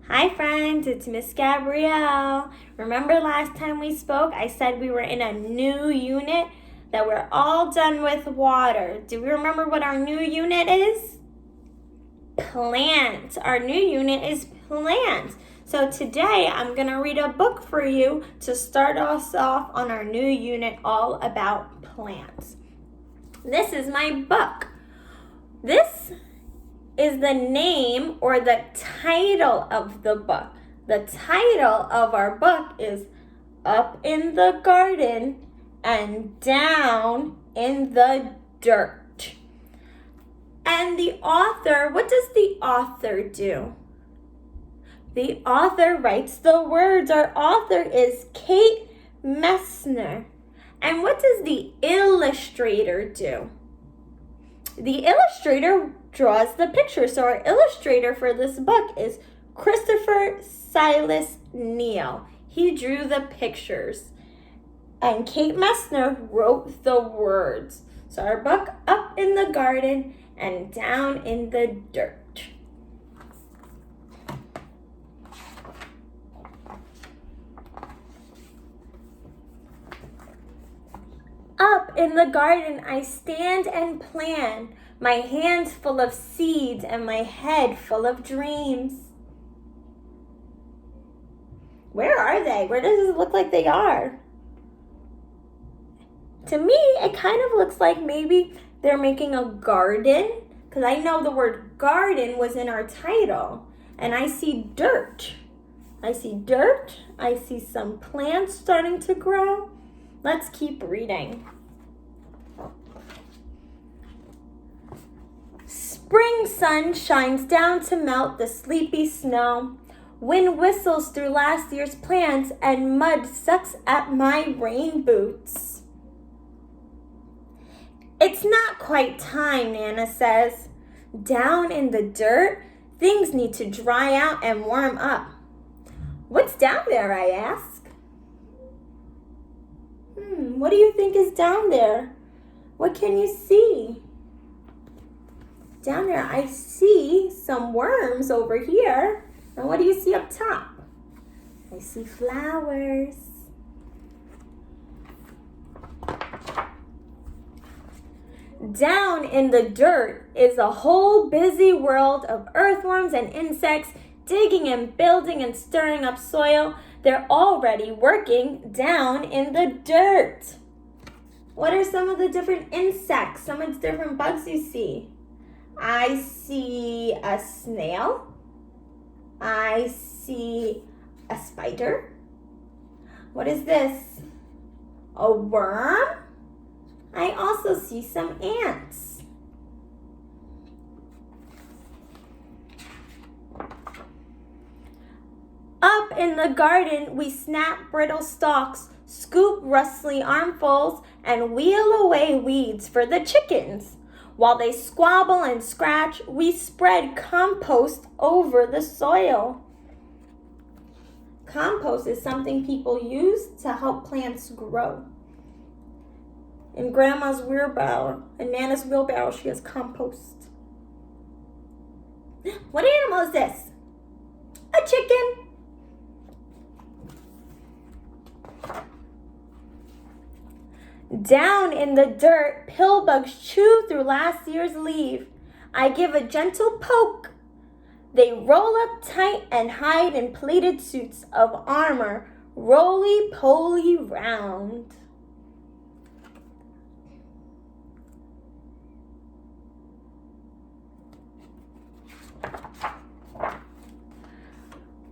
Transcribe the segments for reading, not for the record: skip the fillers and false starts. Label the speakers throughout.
Speaker 1: Hi friends, it's Miss Gabrielle. Remember last time we spoke, I said we were in a new unit, that we're all done with water. Do we remember what our new unit is? Plants. Our new unit is plants. So today I'm going to read a book for you to start us off on our new unit all about plants. This is my book. This is the name or the title of the book. The title of our book is Up in the Garden and Down in the Dirt. And the author, what does the author do? The author writes the words. Our author is Kate Messner. And what does the illustrator do? The illustrator draws the picture. So our illustrator for this book is Christopher Silas Neal. He drew the pictures. And Kate Messner wrote the words. So our book, Up in the Garden and Down in the Dirt. Up in the garden I stand and plan, my hands full of seeds and my head full of dreams. Where are they? Where does it look like they are? To me, it kind of looks like maybe they're making a garden, because I know the word garden was in our title, and I see dirt. I see some plants starting to grow. Let's keep reading. Spring sun shines down to melt the sleepy snow. Wind whistles through last year's plants and mud sucks at my rain boots. It's not quite time, Nana says. Down in the dirt, things need to dry out and warm up. What's down there, I ask? What do you think is down there? What can you see? Down there, I see some worms over here. And what do you see up top? I see flowers. Down in the dirt is a whole busy world of earthworms and insects digging and building and stirring up soil. They're already working down in the dirt. What are some of the different insects, some of the different bugs you see? I see a snail. I see a spider. What is this? A worm? I also see some ants. Up in the garden, we snap brittle stalks, scoop rustly armfuls, and wheel away weeds for the chickens. While they squabble and scratch, we spread compost over the soil. Compost is something people use to help plants grow. In Grandma's wheelbarrow, in Nana's wheelbarrow, she has compost. What animal is this? A chicken. Down in the dirt, pill bugs chew through last year's leaf. I give a gentle poke. They roll up tight and hide in pleated suits of armor, roly-poly round.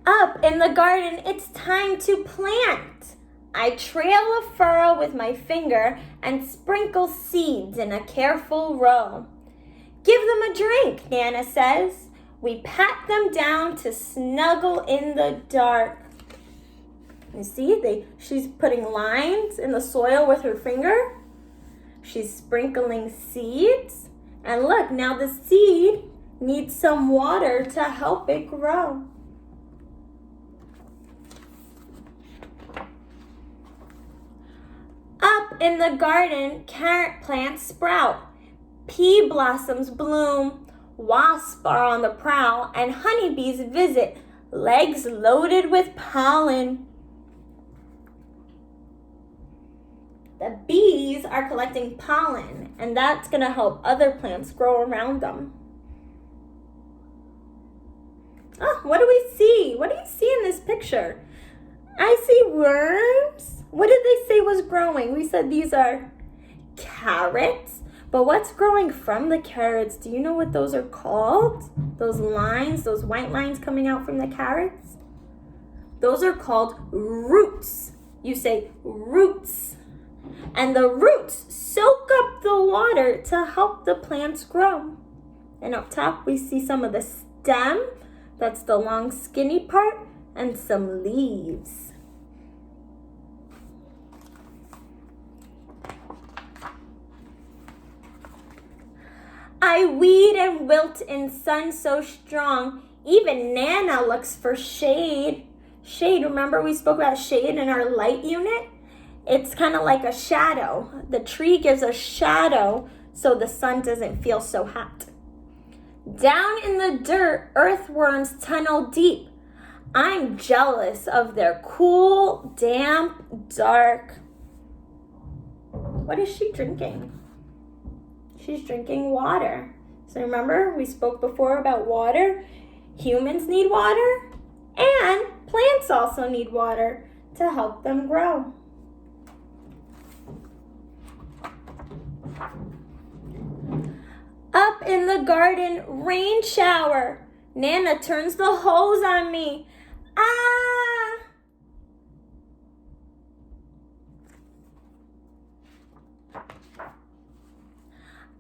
Speaker 1: Up in the garden, it's time to plant. I trail a furrow with my finger and sprinkle seeds in a careful row. Give them a drink, Nana says. We pat them down to snuggle in the dark. You see, she's putting lines in the soil with her finger. She's sprinkling seeds. And look, now the seed needs some water to help it grow. Up in the garden, carrot plants sprout. Pea blossoms bloom. Wasps are on the prowl, and honeybees visit legs loaded with pollen. The bees are collecting pollen, and that's going to help other plants grow around them. Oh, what do we see? What do you see in this picture? I see worms. What did they say was growing? We said these are carrots. But what's growing from the carrots? Do you know what those are called? Those lines, those white lines coming out from the carrots? Those are called roots. You say roots. And the roots soak up the water to help the plants grow. And up top, we see some of the stem. That's the long, skinny part, and some leaves. I weed and wilt in sun so strong. Even Nana looks for shade. Shade, remember we spoke about shade in our light unit? It's kind of like a shadow. The tree gives a shadow so the sun doesn't feel so hot. Down in the dirt, earthworms tunnel deep. I'm jealous of their cool, damp, dark. What is she drinking? She's drinking water. So remember, we spoke before about water. Humans need water, and plants also need water to help them grow. Up in the garden, rain shower. Nana turns the hose on me. Ah!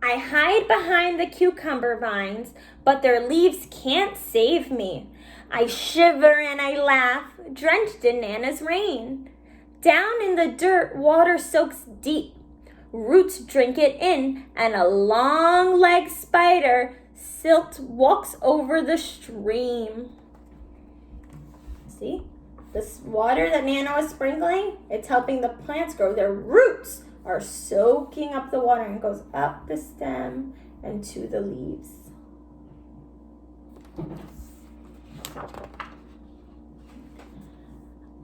Speaker 1: I hide behind the cucumber vines, but their leaves can't save me. I shiver and I laugh, drenched in Nana's rain. Down in the dirt, water soaks deep. Roots drink it in, and a long-legged spider silt walks over the stream. See? This water that Nana was sprinkling, it's helping the plants grow. Their roots are soaking up the water and goes up the stem and to the leaves.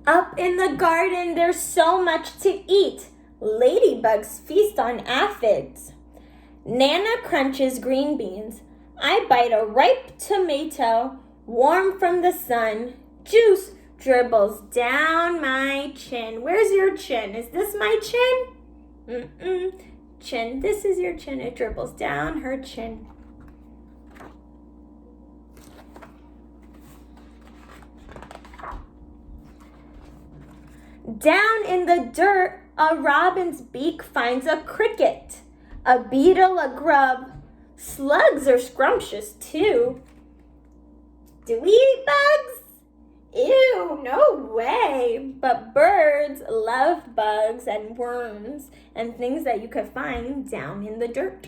Speaker 1: Up in the garden, there's so much to eat. Ladybugs feast on aphids. Nana crunches green beans. I bite a ripe tomato, warm from the sun. Juice dribbles down my chin. Where's your chin? Is this my chin? Chin. This is your chin. It dribbles down her chin. Down in the dirt, a robin's beak finds a cricket, a beetle, a grub. Slugs are scrumptious too. Do we eat bugs? Ew, no way. But birds love bugs and worms and things that you could find down in the dirt.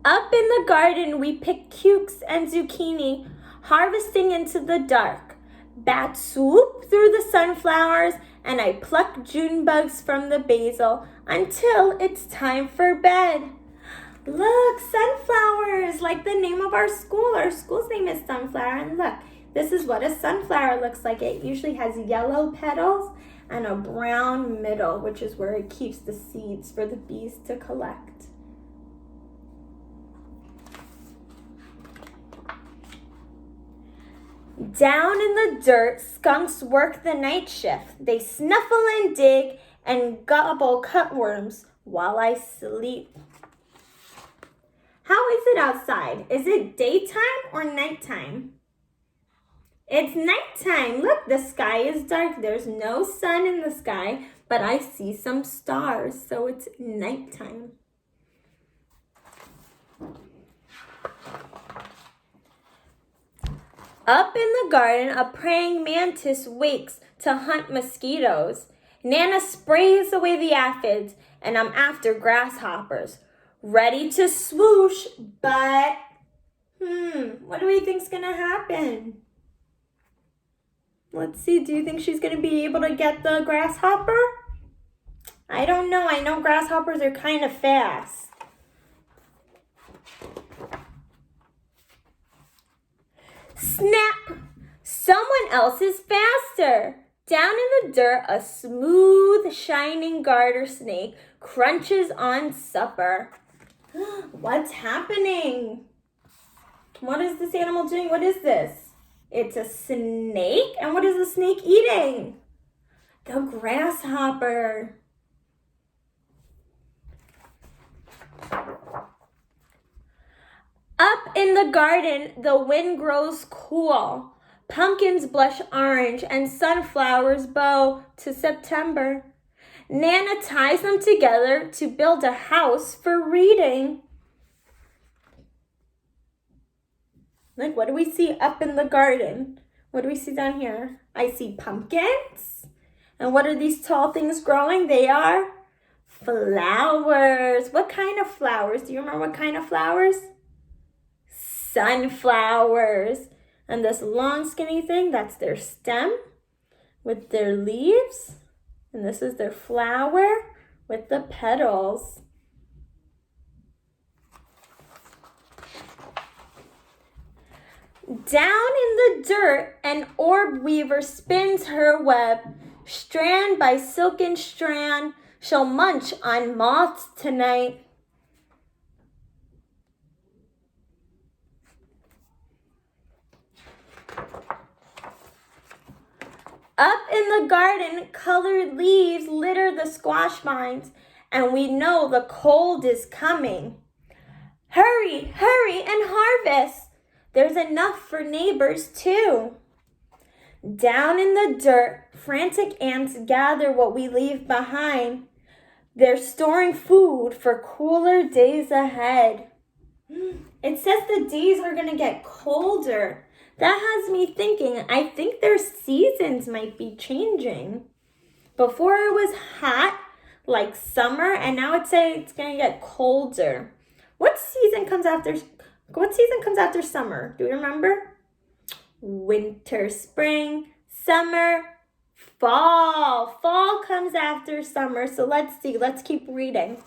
Speaker 1: Up in the garden, we pick cukes and zucchini, harvesting into the dark. Bats swoop through the sunflowers, and I pluck June bugs from the basil until it's time for bed. Look, sunflowers, like the name of our school. Our school's name is Sunflower, and look, this is what a sunflower looks like. It usually has yellow petals and a brown middle, which is where it keeps the seeds for the bees to collect. Down in the dirt, skunks work the night shift. They snuffle and dig and gobble cutworms while I sleep. How is it outside? Is it daytime or nighttime? It's nighttime. Look, the sky is dark. There's no sun in the sky, but I see some stars, so it's nighttime. Up in the garden, a praying mantis wakes to hunt mosquitoes. Nana sprays away the aphids, and I'm after grasshoppers. Ready to swoosh, but what do we think's gonna happen? Let's see, do you think she's gonna be able to get the grasshopper? I don't know. I know grasshoppers are kind of fast. else is faster? Down in the dirt, a smooth, shining garter snake crunches on supper. What's happening? What is this animal doing? What is this? It's a snake. And what is the snake eating? The grasshopper. Up in the garden, the wind grows cool. Pumpkins blush orange and sunflowers bow to September. Nana ties them together to build a house for reading. Like, what do we see up in the garden? What do we see down here? I see pumpkins. And what are these tall things growing? They are flowers. What kind of flowers? Do you remember what kind of flowers? Sunflowers. And this long skinny thing, that's their stem with their leaves. And this is their flower with the petals. Down in the dirt, an orb weaver spins her web. Strand by silken strand, she'll munch on moths tonight. Up in the garden, colored leaves litter the squash vines, and we know the cold is coming. Hurry, hurry, and harvest. There's enough for neighbors too. Down in the dirt, frantic ants gather what we leave behind. They're storing food for cooler days ahead. It says the days are going to get colder. That has me thinking, I think their seasons might be changing. Before it was hot, like summer, and now it's saying it's going to get colder. What season comes after summer? Do you remember? Winter, spring, summer, fall. Fall comes after summer. So let's see. Let's keep reading.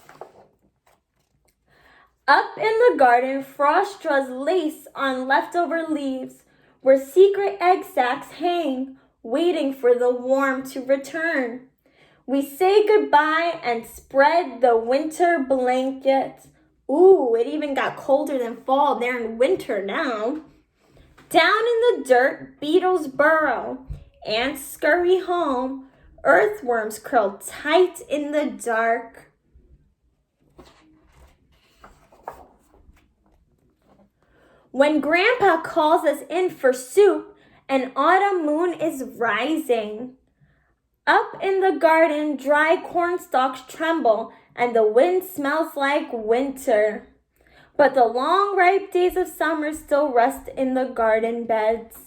Speaker 1: Up in the garden, frost draws lace on leftover leaves, where secret egg sacs hang, waiting for the warm to return. We say goodbye and spread the winter blankets. Ooh, it even got colder than fall. They're in winter now. Down in the dirt, beetles burrow. Ants scurry home. Earthworms curl tight in the dark. When Grandpa calls us in for soup, an autumn moon is rising. Up in the garden, dry corn stalks tremble, and the wind smells like winter. But the long, ripe days of summer still rest in the garden beds.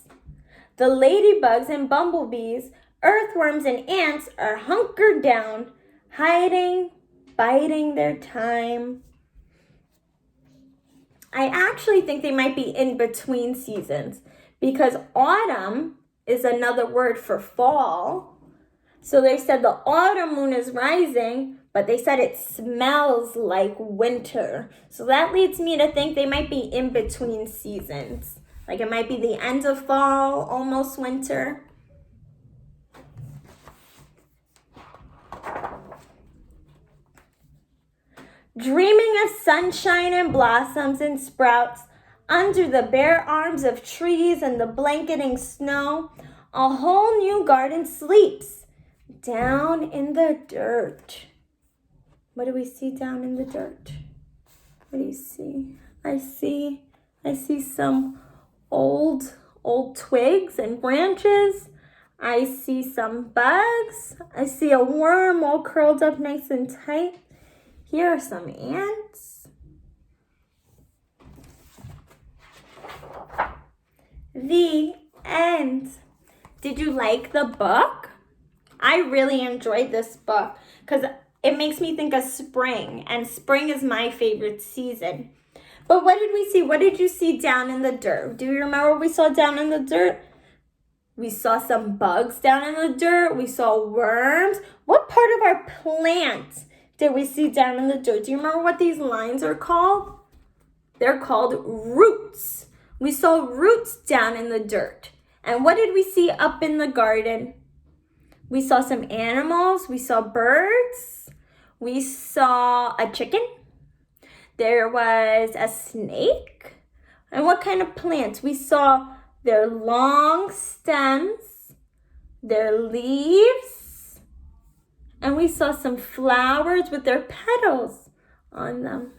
Speaker 1: The ladybugs and bumblebees, earthworms and ants are hunkered down, hiding, biding their time. I actually think they might be in between seasons because autumn is another word for fall. So they said the autumn moon is rising, but they said it smells like winter. So that leads me to think they might be in between seasons. Like it might be the end of fall, almost winter. Dreaming of sunshine and blossoms and sprouts, under the bare arms of trees and the blanketing snow, a whole new garden sleeps down in the dirt. What do we see down in the dirt? What do you see? I see some old twigs and branches. I see some bugs. I see a worm all curled up nice and tight. Here are some ants. The end. Did you like the book? I really enjoyed this book because it makes me think of spring, and spring is my favorite season. But what did we see? What did you see down in the dirt? Do you remember what we saw down in the dirt? We saw some bugs down in the dirt. We saw worms. What part of our plant did we see down in the dirt? Do you remember what these lines are called? They're called roots. We saw roots down in the dirt. And what did we see up in the garden? We saw some animals, we saw birds, we saw a chicken, there was a snake. And what kind of plants? We saw their long stems, their leaves, and we saw some flowers with their petals on them.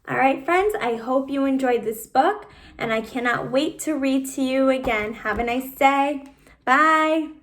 Speaker 1: All right, friends, I hope you enjoyed this book, and I cannot wait to read to you again. Have a nice day. Bye.